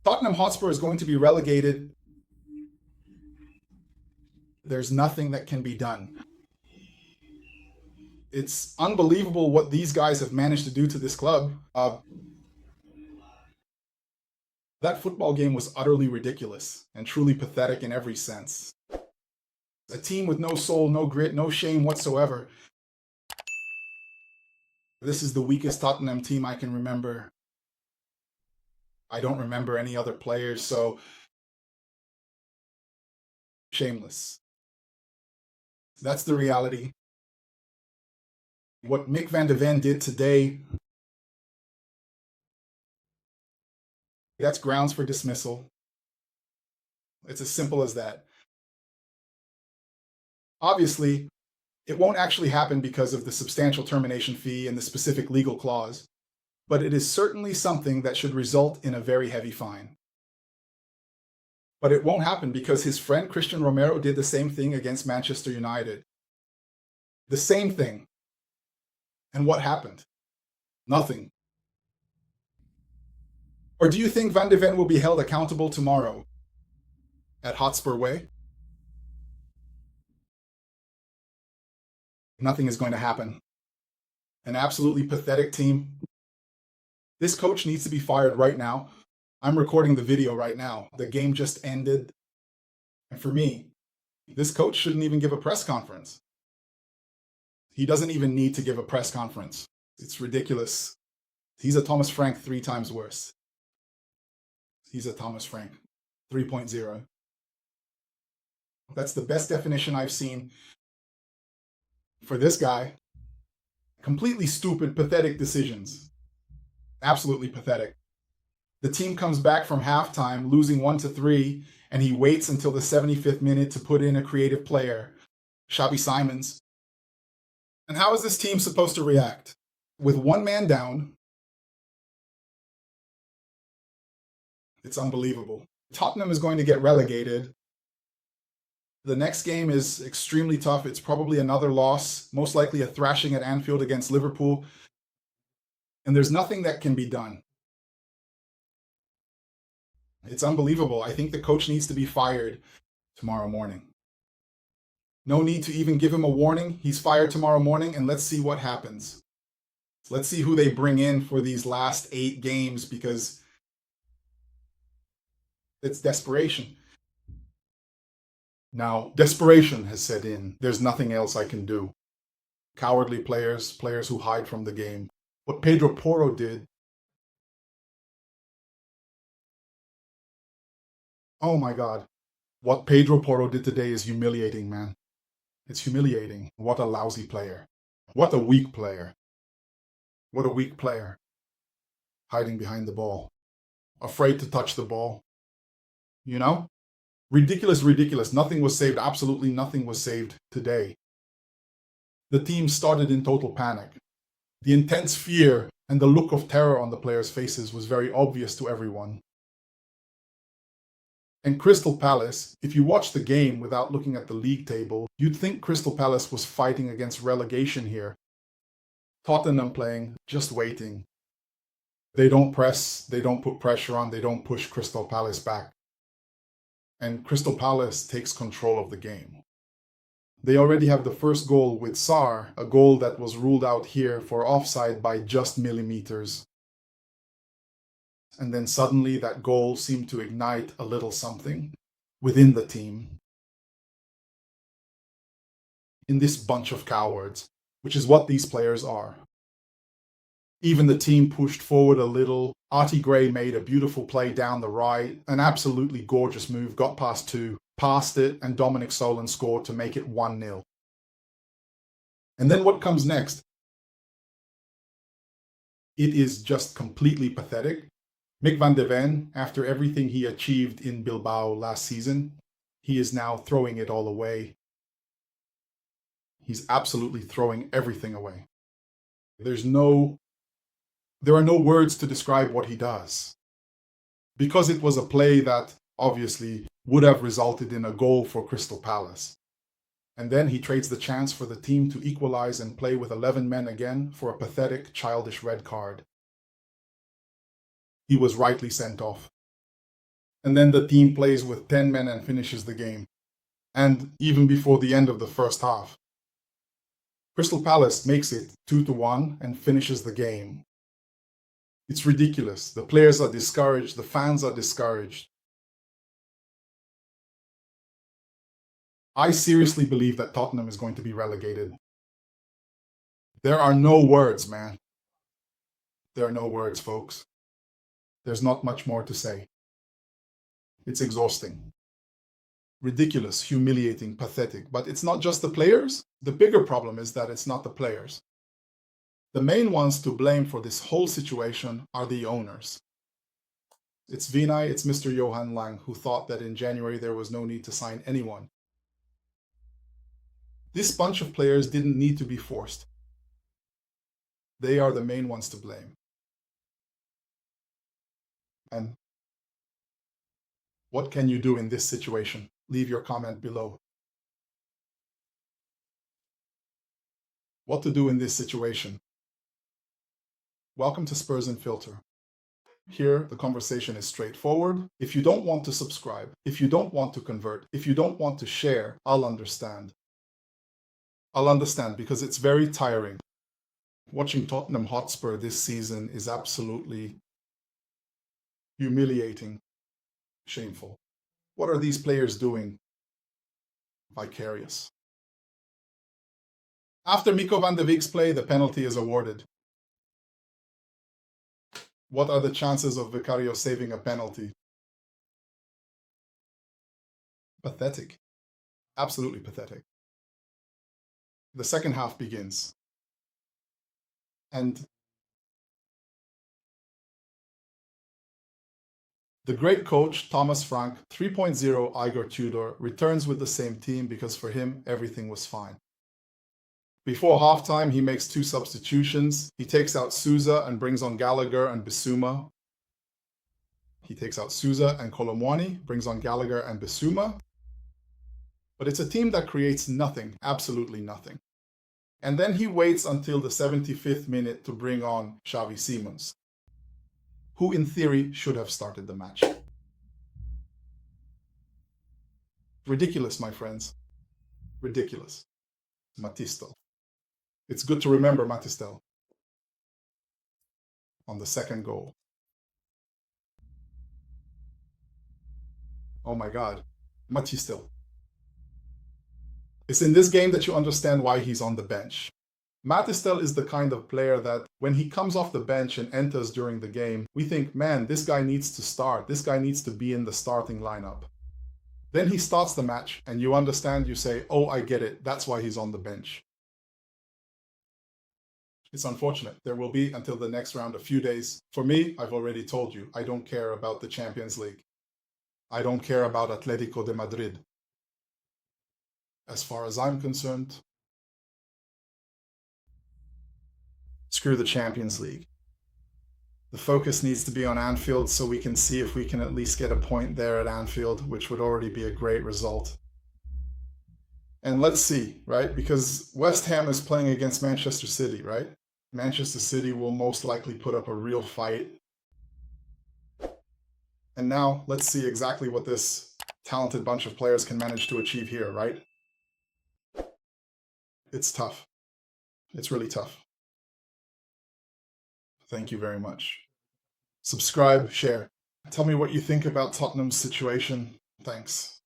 Tottenham Hotspur is going to be relegated. There's nothing that can be done. It's unbelievable what these guys have managed to do to this club. That football game was utterly ridiculous and truly pathetic in every sense. A team with no soul, no grit, no shame whatsoever. This is the weakest Tottenham team I can remember. I don't remember any other players, so shameless. That's the reality. What Mick van de Ven did today, that's grounds for dismissal. It's as simple as that. Obviously, it won't actually happen because of the substantial termination fee and the specific legal clause, but it is certainly something that should result in a very heavy fine. But it won't happen because his friend Christian Romero did the same thing against Manchester United. The same thing. And what happened? Nothing. Or do you think Van de Ven will be held accountable tomorrow at Hotspur Way? Nothing is going to happen. An absolutely pathetic team. This coach needs to be fired right now. I'm recording the video right now. The game just ended. And for me, this coach shouldn't even give a press conference. He doesn't even need to give a press conference. It's ridiculous. He's a Thomas Frank 3 times worse. He's a Thomas Frank 3.0. That's the best definition I've seen for this guy. Completely stupid, pathetic decisions. Absolutely pathetic. The team comes back from halftime, losing 1-3, and he waits until the 75th minute to put in a creative player, Xabi Simons. And how is this team supposed to react? With one man down, it's unbelievable. Tottenham is going to get relegated. The next game is extremely tough. It's probably another loss, most likely a thrashing at Anfield against Liverpool. And there's nothing that can be done. It's unbelievable. I think the coach needs to be fired tomorrow morning. No need to even give him a warning. He's fired tomorrow morning, and let's see what happens. Let's see who they bring in for these last 8 games, because it's desperation. Now, desperation has set in. There's nothing else I can do. Cowardly players, players who hide from the game. What Pedro Porro did. Oh my God. What Pedro Porro did today is humiliating, man. It's humiliating. What a lousy player. What a weak player. What a weak player. Hiding behind the ball. Afraid to touch the ball. You know? Ridiculous, ridiculous. Nothing was saved. Absolutely nothing was saved today. The team started in total panic. The intense fear and the look of terror on the players' faces was very obvious to everyone. And Crystal Palace, if you watch the game without looking at the league table, you'd think Crystal Palace was fighting against relegation here. Tottenham playing, just waiting. They don't press, they don't put pressure on, they don't push Crystal Palace back. And Crystal Palace takes control of the game. They already have the first goal with Sarr, a goal that was ruled out here for offside by just millimeters. And then suddenly that goal seemed to ignite a little something within the team. In this bunch of cowards, which is what these players are. Even the team pushed forward a little. Artie Gray made a beautiful play down the right, an absolutely gorgeous move, got past 2, passed it, and Dominic Solanke scored to make it 1-0. And then what comes next? It is just completely pathetic. Mick van de Ven, after everything he achieved in Bilbao last season, he is now throwing it all away. He's absolutely throwing everything away. There are no words to describe what he does. Because it was a play that obviously would have resulted in a goal for Crystal Palace. And then he trades the chance for the team to equalize and play with 11 men again for a pathetic, childish red card. He was rightly sent off. And then the team plays with 10 men and finishes the game. And even before the end of the first half, Crystal Palace makes it 2-1 and finishes the game. It's ridiculous. The players are discouraged. The fans are discouraged. I seriously believe that Tottenham is going to be relegated. There are no words, man. There are no words, folks. There's not much more to say. It's exhausting. Ridiculous, humiliating, pathetic. But it's not just the players. The bigger problem is that it's not the players. The main ones to blame for this whole situation are the owners. It's Vinay, it's Mr. Johan Lang, who thought that in January there was no need to sign anyone. This bunch of players didn't need to be forced. They are the main ones to blame. And what can you do in this situation? Leave your comment below. What to do in this situation? Welcome to Spurs and Filter. Here, the conversation is straightforward. If you don't want to subscribe, if you don't want to convert, if you don't want to share, I'll understand. I'll understand because it's very tiring. Watching Tottenham Hotspur this season is absolutely humiliating, shameful. What are these players doing? Vicarious. After Miko van de Beek's play, the penalty is awarded. What are the chances of Vicario saving a penalty? Pathetic. Absolutely pathetic. The second half begins. And the great coach, Thomas Frank, 3.0 IGOR TUDOR, returns with the same team because for him, everything was fine. Before halftime, he makes 2 substitutions. He takes out Sousa and brings on Gallagher and Bissouma. He takes out Sousa and Colomwani, brings on Gallagher and Bissouma. But it's a team that creates nothing, absolutely nothing. And then he waits until the 75th minute to bring on Xavi Simons, who in theory should have started the match. Ridiculous, my friends. Ridiculous. Matistel. It's good to remember Matistel on the second goal. Oh my God, Matistel. It's in this game that you understand why he's on the bench. Matistel is the kind of player that when he comes off the bench and enters during the game, we think, man, this guy needs to start. This guy needs to be in the starting lineup. Then he starts the match and you understand, you say, oh, I get it. That's why he's on the bench. It's unfortunate. There will be, until the next round, a few days. For me, I've already told you, I don't care about the Champions League. I don't care about Atletico de Madrid. As far as I'm concerned, screw the Champions League. The focus needs to be on Anfield so we can see if we can at least get a point there at Anfield, which would already be a great result. And let's see, right? Because West Ham is playing against Manchester City, right? Manchester City will most likely put up a real fight. And now let's see exactly what this talented bunch of players can manage to achieve here, right? It's tough. It's really tough. Thank you very much. Subscribe, share. Tell me what you think about Tottenham's situation. Thanks.